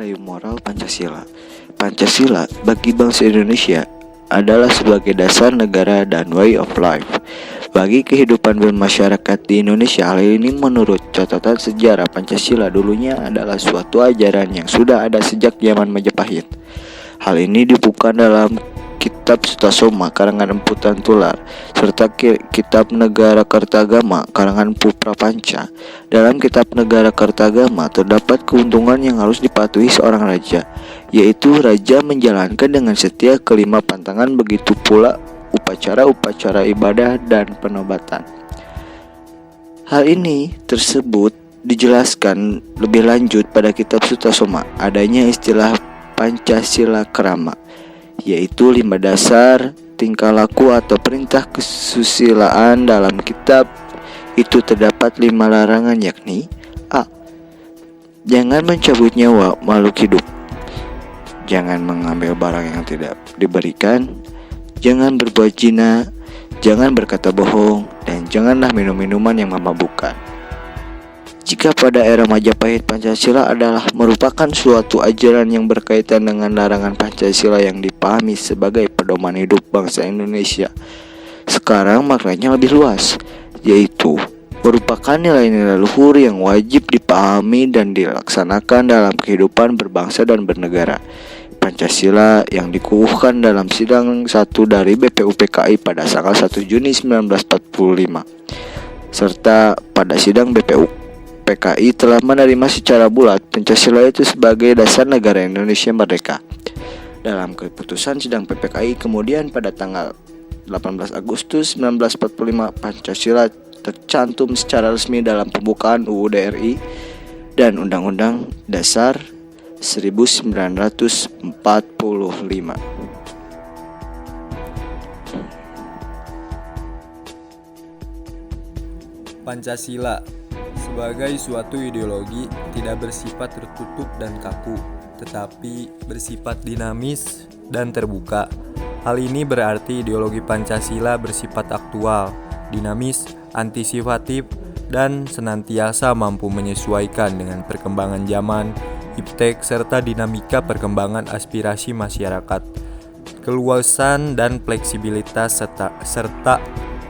Nilai moral Pancasila. Pancasila bagi bangsa Indonesia adalah sebagai dasar negara dan way of life. Bagi kehidupan bermasyarakat di Indonesia, hal ini menurut catatan sejarah Pancasila dulunya adalah suatu ajaran yang sudah ada sejak zaman Majapahit. Hal ini dibukukan dalam Kitab Sutasoma karangan Empu Tantular serta Kitab Negara Kertagama karangan Empu Prapanca. Dalam Kitab Negara Kertagama terdapat keuntungan yang harus dipatuhi seorang raja, yaitu raja menjalankan dengan setia kelima pantangan, begitu pula upacara-upacara ibadah dan penobatan. Hal ini tersebut dijelaskan lebih lanjut pada Kitab Sutasoma. Adanya istilah Pancasila Krama, yaitu 5 dasar tingkah laku atau perintah kesusilaan. Dalam kitab itu terdapat 5 larangan, yakni A. Jangan mencabut nyawa makhluk hidup, jangan mengambil barang yang tidak diberikan, jangan berbuat zina, jangan berkata bohong, dan janganlah minum minuman yang memabukkan. Jika pada era Majapahit Pancasila adalah merupakan suatu ajaran yang berkaitan dengan larangan Pancasila yang dipahami sebagai pedoman hidup bangsa Indonesia, sekarang maknanya lebih luas, yaitu merupakan nilai-nilai luhur yang wajib dipahami dan dilaksanakan dalam kehidupan berbangsa dan bernegara. Pancasila yang dikukuhkan dalam sidang 1 dari BPUPKI pada tanggal 1 Juni 1945, serta pada sidang BPUPKI telah menerima secara bulat Pancasila itu sebagai dasar negara Indonesia merdeka. Dalam keputusan sidang PPKI kemudian pada tanggal 18 Agustus 1945, Pancasila tercantum secara resmi dalam pembukaan UUD RI dan Undang-Undang Dasar 1945. Pancasila sebagai suatu ideologi tidak bersifat tertutup dan kaku, tetapi bersifat dinamis dan terbuka. Hal ini berarti ideologi Pancasila bersifat aktual, dinamis, antisipatif, dan senantiasa mampu menyesuaikan dengan perkembangan zaman, iptek, serta dinamika perkembangan aspirasi masyarakat. Keluasan dan fleksibilitas serta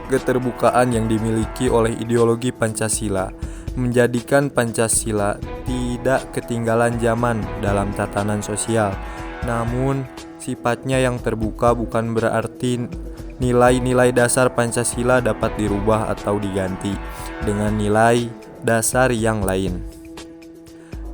keterbukaan yang dimiliki oleh ideologi Pancasila menjadikan Pancasila tidak ketinggalan zaman dalam tatanan sosial. Namun, sifatnya yang terbuka bukan berarti nilai-nilai dasar Pancasila dapat dirubah atau diganti dengan nilai dasar yang lain.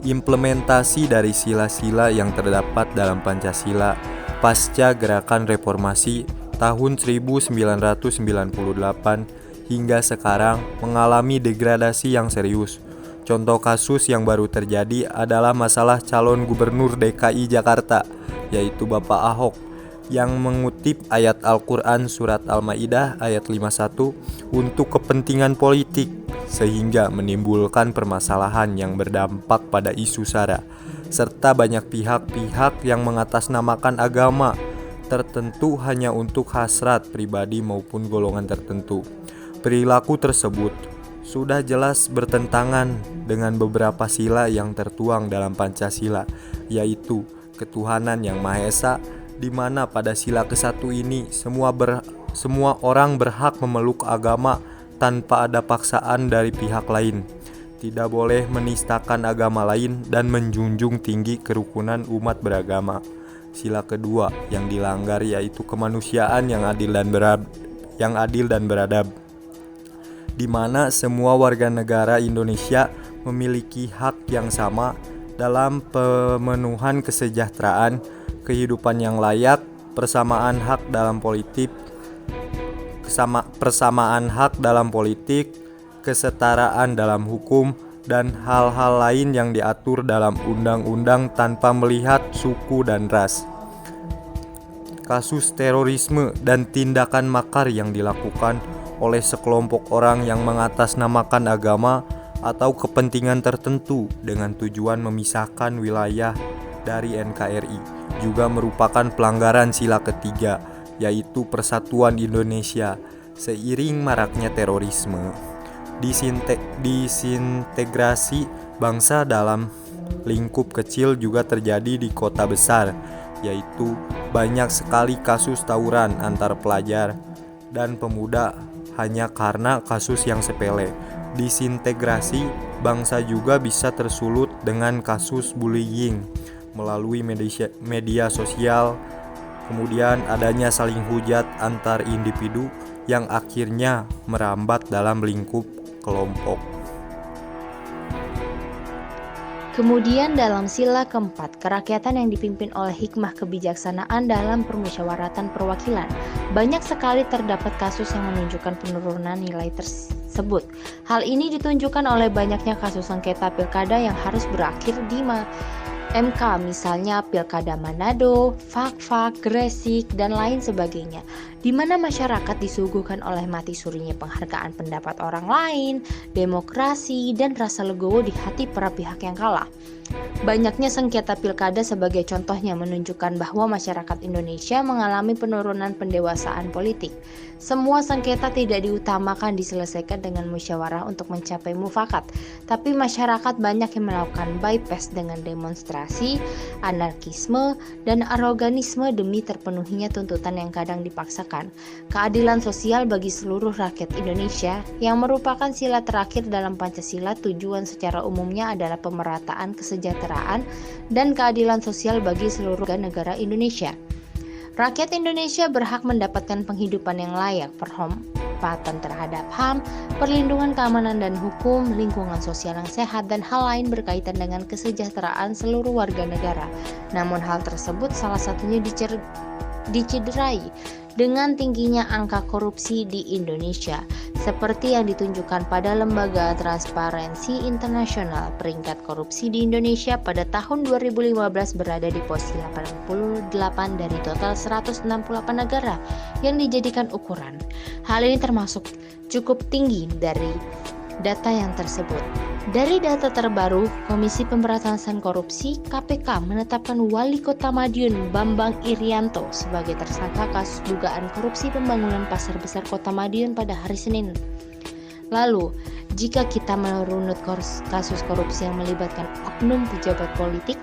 Implementasi dari sila-sila yang terdapat dalam Pancasila pasca gerakan reformasi tahun 1998 hingga sekarang mengalami degradasi yang serius. Contoh kasus yang baru terjadi adalah masalah calon gubernur DKI Jakarta, yaitu Bapak Ahok, yang mengutip ayat Al-Quran surat Al-Ma'idah ayat 51 untuk kepentingan politik, sehingga menimbulkan permasalahan yang berdampak pada isu SARA, serta banyak pihak-pihak yang mengatasnamakan agama tertentu hanya untuk hasrat pribadi maupun golongan tertentu. Perilaku tersebut sudah jelas bertentangan dengan beberapa sila yang tertuang dalam Pancasila, yaitu ketuhanan yang Maha Esa, di mana pada sila ke-1 ini semua orang berhak memeluk agama tanpa ada paksaan dari pihak lain, tidak boleh menistakan agama lain, dan menjunjung tinggi kerukunan umat beragama. Sila kedua yang dilanggar yaitu kemanusiaan yang adil dan beradab, di mana semua warga negara Indonesia memiliki hak yang sama dalam pemenuhan kesejahteraan, kehidupan yang layak, persamaan hak dalam politik, kesetaraan dalam hukum, dan hal-hal lain yang diatur dalam undang-undang tanpa melihat suku dan ras. Kasus terorisme dan tindakan makar yang dilakukan oleh sekelompok orang yang mengatasnamakan agama atau kepentingan tertentu dengan tujuan memisahkan wilayah dari NKRI juga merupakan pelanggaran sila ketiga, yaitu persatuan Indonesia. Seiring maraknya terorisme, disintegrasi bangsa dalam lingkup kecil juga terjadi di kota besar, yaitu banyak sekali kasus tawuran antar pelajar dan pemuda hanya karena kasus yang sepele. Disintegrasi bangsa juga bisa tersulut dengan kasus bullying melalui media sosial, kemudian adanya saling hujat antar individu yang akhirnya merambat dalam lingkup kelompok. Kemudian dalam sila keempat, kerakyatan yang dipimpin oleh hikmah kebijaksanaan dalam permusyawaratan perwakilan. Banyak sekali terdapat kasus yang menunjukkan penurunan nilai tersebut. Hal ini ditunjukkan oleh banyaknya kasus sengketa pilkada yang harus berakhir di MK, misalnya Pilkada Manado, Fak-Fak, Gresik, dan lain sebagainya, di mana masyarakat disuguhkan oleh mati surinya penghargaan pendapat orang lain, demokrasi, dan rasa legowo di hati para pihak yang kalah. Banyaknya sengketa pilkada sebagai contohnya menunjukkan bahwa masyarakat Indonesia mengalami penurunan pendewasaan politik. Semua sengketa tidak diutamakan diselesaikan dengan musyawarah untuk mencapai mufakat, tapi masyarakat banyak yang melakukan bypass dengan demonstrasi, anarkisme, dan aroganisme demi terpenuhinya tuntutan yang kadang dipaksakan. Keadilan sosial bagi seluruh rakyat Indonesia yang merupakan sila terakhir dalam Pancasila, tujuan secara umumnya adalah pemerataan kesejahteraan dan keadilan sosial bagi seluruh negara Indonesia. Rakyat Indonesia berhak mendapatkan penghidupan yang layak, penghormatan terhadap HAM, perlindungan keamanan dan hukum, lingkungan sosial yang sehat, dan hal lain berkaitan dengan kesejahteraan seluruh warga negara. Namun hal tersebut salah satunya dicederai dengan tingginya angka korupsi di Indonesia, seperti yang ditunjukkan pada Lembaga Transparansi Internasional. Peringkat korupsi di Indonesia pada tahun 2015 berada di posisi 88 dari total 168 negara yang dijadikan ukuran. Hal ini termasuk cukup tinggi dari data yang tersebut. Dari data terbaru, Komisi Pemberantasan Korupsi (KPK) menetapkan Wali Kota Madiun Bambang Irianto sebagai tersangka kasus dugaan korupsi pembangunan Pasar Besar Kota Madiun pada hari Senin. Lalu, jika kita merunut kasus korupsi yang melibatkan oknum pejabat politik,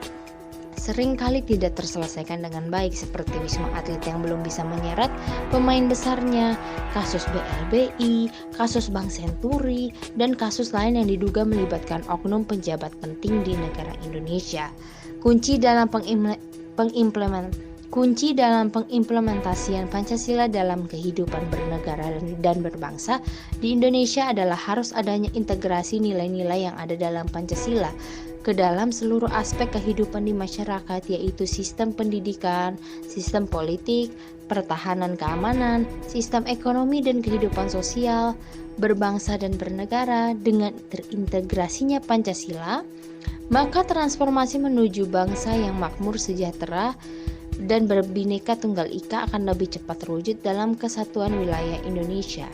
seringkali tidak terselesaikan dengan baik, seperti Wisma Atlet yang belum bisa menyeret pemain besarnya, kasus BLBI, kasus Bank Senturi, dan kasus lain yang diduga melibatkan oknum pejabat penting di negara Indonesia. Kunci dalam pengimplementasian Pancasila dalam kehidupan bernegara dan berbangsa di Indonesia adalah harus adanya integrasi nilai-nilai yang ada dalam Pancasila ke dalam seluruh aspek kehidupan di masyarakat, yaitu sistem pendidikan, sistem politik, pertahanan keamanan, sistem ekonomi dan kehidupan sosial, berbangsa dan bernegara. Dengan terintegrasinya Pancasila, maka transformasi menuju bangsa yang makmur, sejahtera, dan berbineka tunggal ika akan lebih cepat terwujud dalam kesatuan wilayah Indonesia.